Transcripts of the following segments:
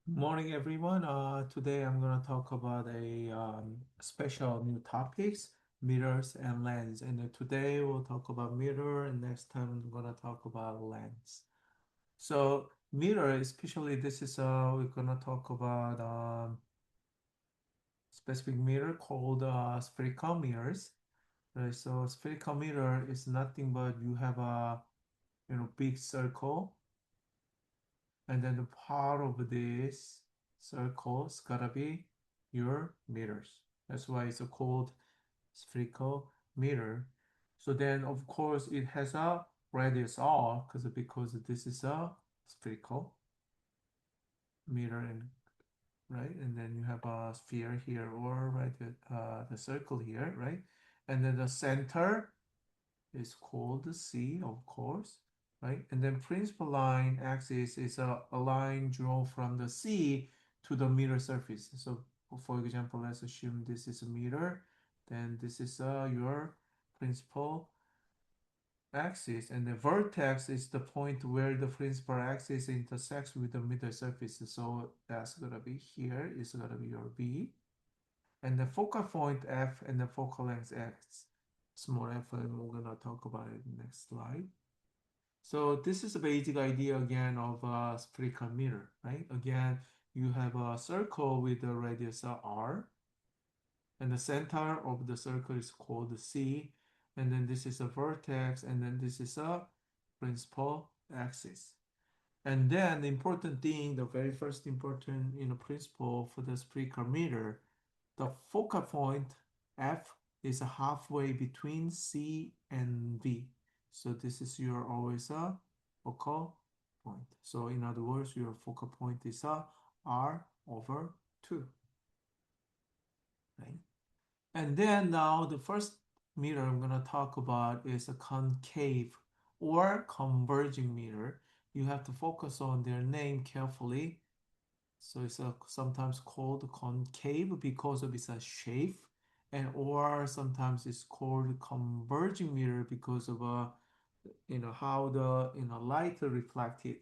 Morning, everyone. Today I'm going to talk about a special new topics, mirrors and lens. And today we'll talk about mirror, and next time I'm going to talk about lens. So mirror, especially this is we're going to talk about specific mirror called spherical mirrors. Right? So spherical mirror is nothing but you have a big circle, and then the part of this circle's gotta be your meters. That's why it's called spherical meter. So then, of course, it has a radius r because this is a spherical meter, and right, and then you have a sphere here, or right, the circle here, right, and then the center is called the C, of course, right? And then principal line axis is a line drawn from the C to the meter surface. So for example, let's assume this is a meter, then this is your principal axis, and the vertex is the point where the principal axis intersects with the meter surface. So that's gonna be here, is gonna be your B. And the focal point F and the focal length X, small f, and we're gonna talk about it in the next slide. So this is the basic idea again of a spherical mirror, right? Again, you have a circle with a radius r, and the center of the circle is called C, and then this is a vertex, and then this is a principal axis. And then the important thing, the very first important principle for the spherical mirror, the focal point F is halfway between C and V. So this is your always a focal point. So in other words, your focal point is a R over 2, right? And then now the first mirror I'm going to talk about is a concave or converging mirror. You have to focus on their name carefully. So it's sometimes called concave because of its shape, and or sometimes it's called converging mirror because of how the light reflected,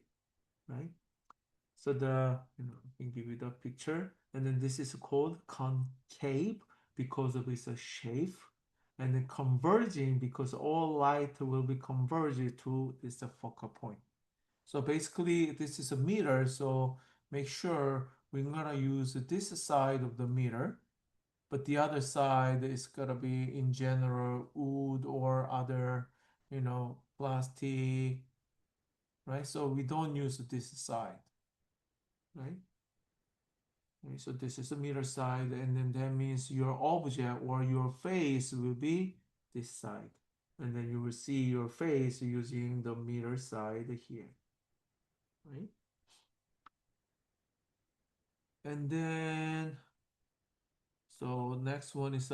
right? So I can give you the picture, and then this is called concave because of its shape, and then converging because all light will be converged to this focal point. So basically, this is a meter, so make sure we're gonna use this side of the meter, but the other side is gonna be in general wood or other, plastic, right? So we don't use this side, right? Okay, so this is the meter side, and then that means your object or your face will be this side. And then you will see your face using the meter side here, right? And then so next one is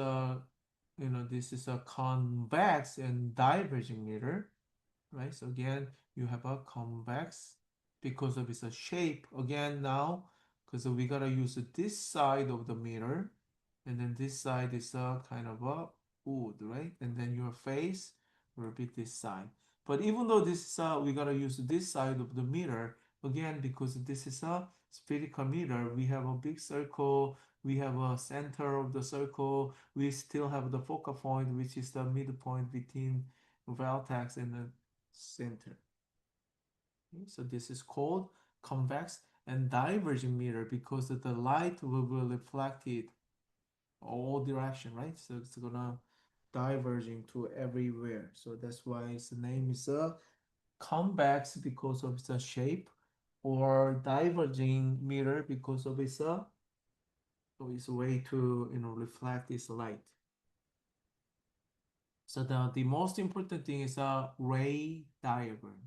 this is a convex and diverging mirror, right? So again, you have a convex because of its shape. Again now, because we gotta use this side of the mirror, and then this side is a kind of a wood, right? And then your face will be this side. But even though this is we gotta use this side of the mirror, again, because this is a spherical mirror, we have a big circle, we have a center of the circle, we still have the focal point, which is the midpoint between vertex and the center. Okay, so this is called convex and diverging mirror because the light will be reflected all direction, right? So it's gonna diverging to everywhere. So that's why its name is a convex because of its shape, or diverging mirror because of its way to reflect this light. So the most important thing is a ray diagram.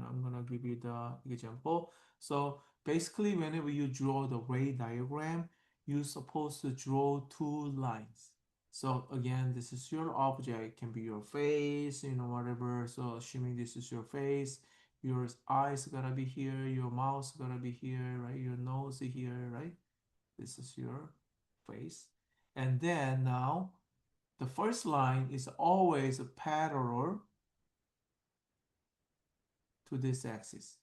I'm gonna give you the example. So basically, whenever you draw the ray diagram, you're supposed to draw two lines. So again, this is your object. It can be your face, whatever. So assuming this is your face, your eyes gonna be here, your mouth gonna be here, right? Your nose here, right? This is your face. And then now the first line is always parallel to this axis.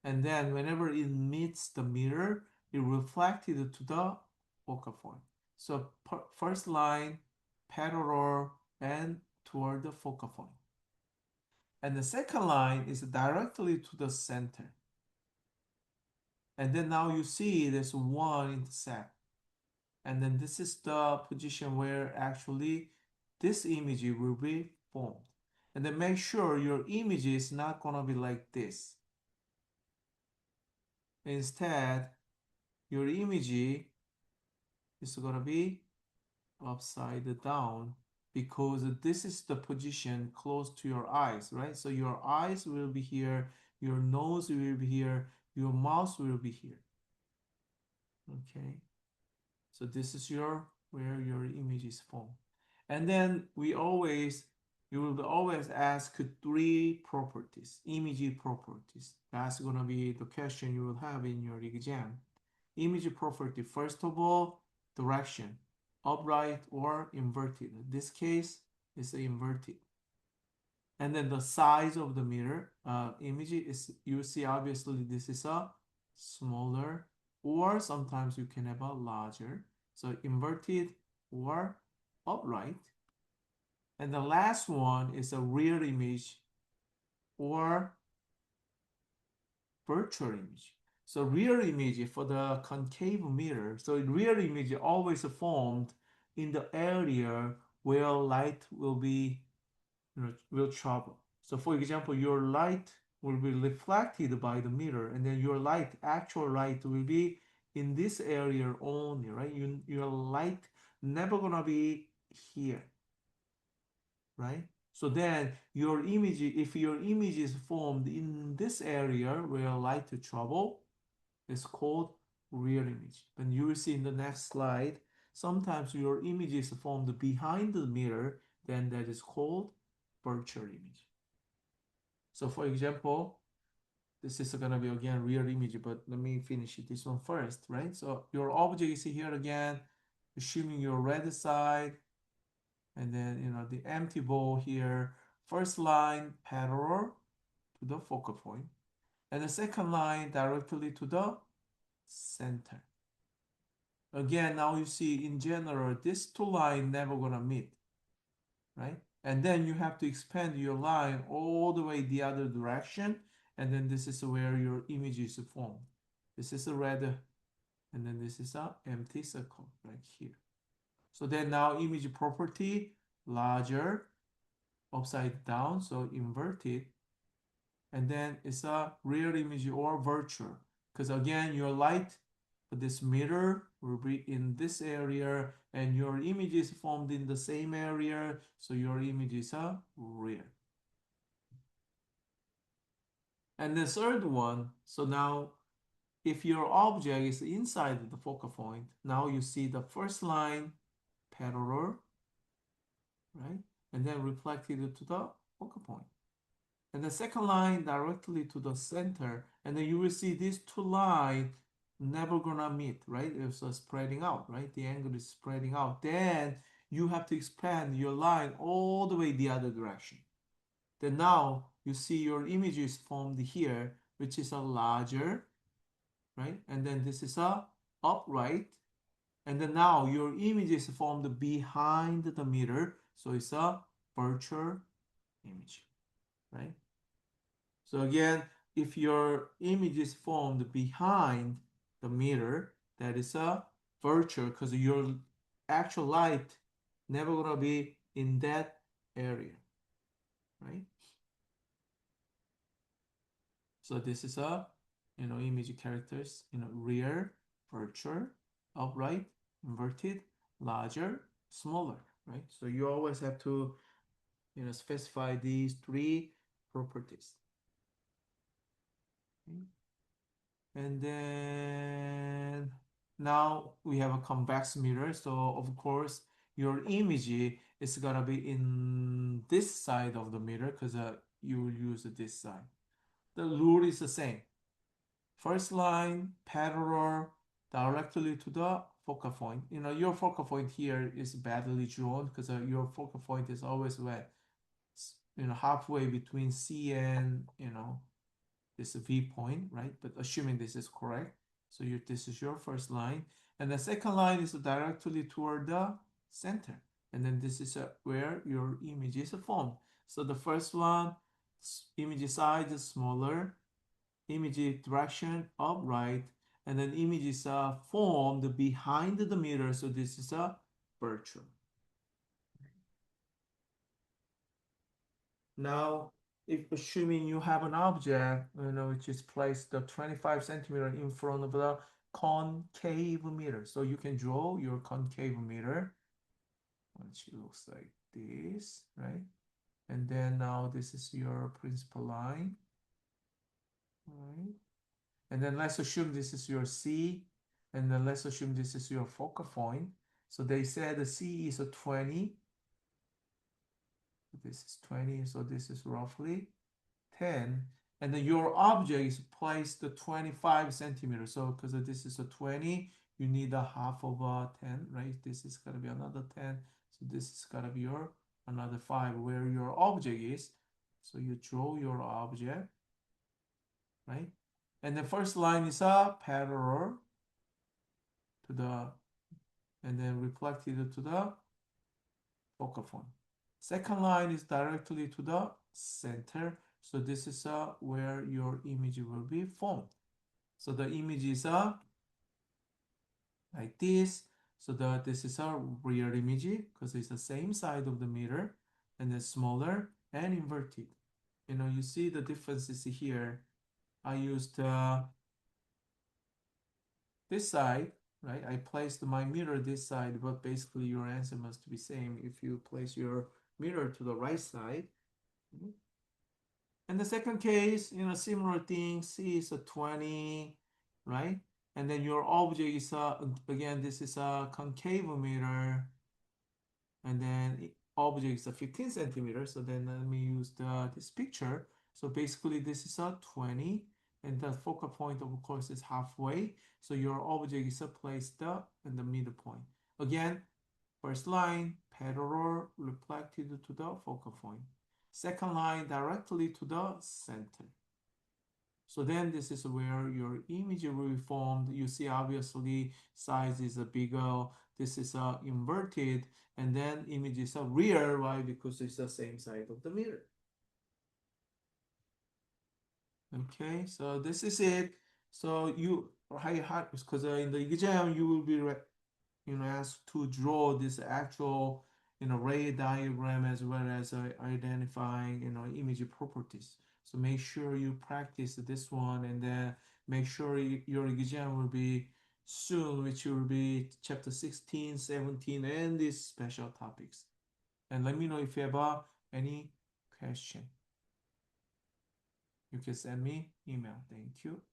And then whenever it meets the mirror, it reflected to the focal point. So first line, parallel, and toward the focal point. And the second line is directly to the center. And then now you see there's one intersect. And then this is the position where actually this image will be formed. And then make sure your image is not gonna be like this. Instead, your image is gonna be upside down because this is the position close to your eyes, right? So your eyes will be here, your nose will be here, your mouth will be here. Okay, so this is your where your image is formed. And then you will always ask three properties, image properties. That's gonna be the question you will have in your exam. Image property, first of all, direction, upright or inverted. In this case, it's inverted. And then the size of the mirror image is, you see obviously this is a smaller, or sometimes you can have a larger. So inverted or upright. And the last one is a real image or virtual image. So real image for the concave mirror. So real image always formed in the area where light will be, will travel. So for example, your light will be reflected by the mirror, and then your light, actual light, will be in this area only, right? Your light never gonna be here, right? So then your image, if your image is formed in this area where light travel, it's called real image. And you will see in the next slide, sometimes your image is formed behind the mirror, then that is called virtual image. So for example, this is gonna be again real image, but let me finish this one first, right? So your object is here again, assuming your red side, and then the empty ball here, first line parallel to the focal point, and the second line directly to the center. Again, now you see in general, these two lines never gonna meet, right? And then you have to expand your line all the way the other direction, and then this is where your image is formed. This is a red, and then this is a empty circle right here. So then now image property, larger, upside down, so inverted, and then it's a real image or virtual, because again your light, this mirror will be in this area and your image is formed in the same area, so your image is a real. And the third one, so now if your object is inside the focal point, now you see the first line parallel, right? And then reflected to the focal point. And the second line directly to the center, and then you will see these two lines never gonna meet, right? It's spreading out, right? The angle is spreading out. Then you have to expand your line all the way the other direction. Then now you see your image is formed here, which is a larger, right? And then this is a upright. And then now your image is formed behind the mirror, so it's a virtual image, right? So again, if your image is formed behind the mirror, that is a virtual, because your actual light never gonna be in that area, right? So this is a image characters, rear, virtual, upright, inverted, larger, smaller, right? So you always have to specify these three properties. Okay. And then now we have a convex mirror. So of course your image is gonna be in this side of the mirror because you will use this side. The rule is the same. First line parallel directly to the focal point. Your focal point here is badly drawn because your focal point is always where halfway between C and this V point, right? But assuming this is correct, so this is your first line, and the second line is directly toward the center, and then this is where your image is formed. So the first one, image size is smaller, image direction upright, and then image is formed behind the mirror. So this is a virtual. Now, if assuming you have an object, which is placed the 25 centimeter in front of the concave mirror, so you can draw your concave mirror, which looks like this, right? And then now this is your principal line, right? And then let's assume this is your C, and then let's assume this is your focal point. So they said the C is a 20. This is 20, so this is roughly 10. And then your object is placed to 25 centimeters. So because this is a 20, you need a half of a 10, right? This is gonna be another 10. So this is gonna be your another 5 where your object is. So you draw your object, right? And the first line is a parallel to the, and then reflected to the focal point. Second line is directly to the center. So this is where your image will be formed. So the image is like this. So this is a real image because it's the same side of the mirror and then smaller and inverted. You see the differences here. I used this side, right? I placed my mirror this side, but basically your answer must be same if you place your mirror to the right side. And the second case, similar thing, C is a 20, right? And then your object is, again, this is a concave mirror, and then object is a 15 centimeters. So then let me use this picture. So basically this is a 20, and the focal point, of course, is halfway. So your object is placed in the middle point. Again, first line, parallel, reflected to the focal point. Second line, directly to the center. So then this is where your image will be formed. You see, obviously, size is bigger. This is inverted, and then image is rear. Why? Because it's the same side of the mirror. Okay, so this is it. So you because in the exam you will be asked to draw this actual ray diagram as well as identifying image properties. So make sure you practice this one, and then make sure your exam will be soon, which will be chapter 16, 17, and these special topics. And let me know if you have any question. You can send me email. Thank you.